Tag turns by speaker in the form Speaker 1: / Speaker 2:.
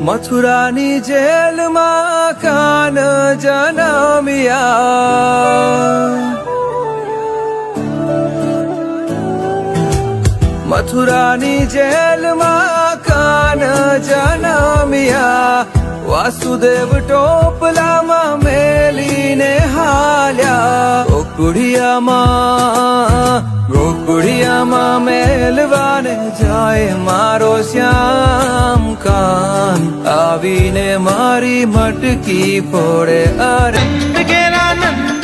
Speaker 1: મથુરાની જેલમાં કાન જન્મ્યા, મથુરાની જેલમાં કાન જન્મ્યા, વાસુદેવ ટોપલામાં મેલીને હાલ્યા, ગોકુળિયામાં મેલવાને જાય મારો શ્યામ કાન, આવીને મારી મટકી ફોડે. અરે
Speaker 2: નંદ ઘેરા નંદ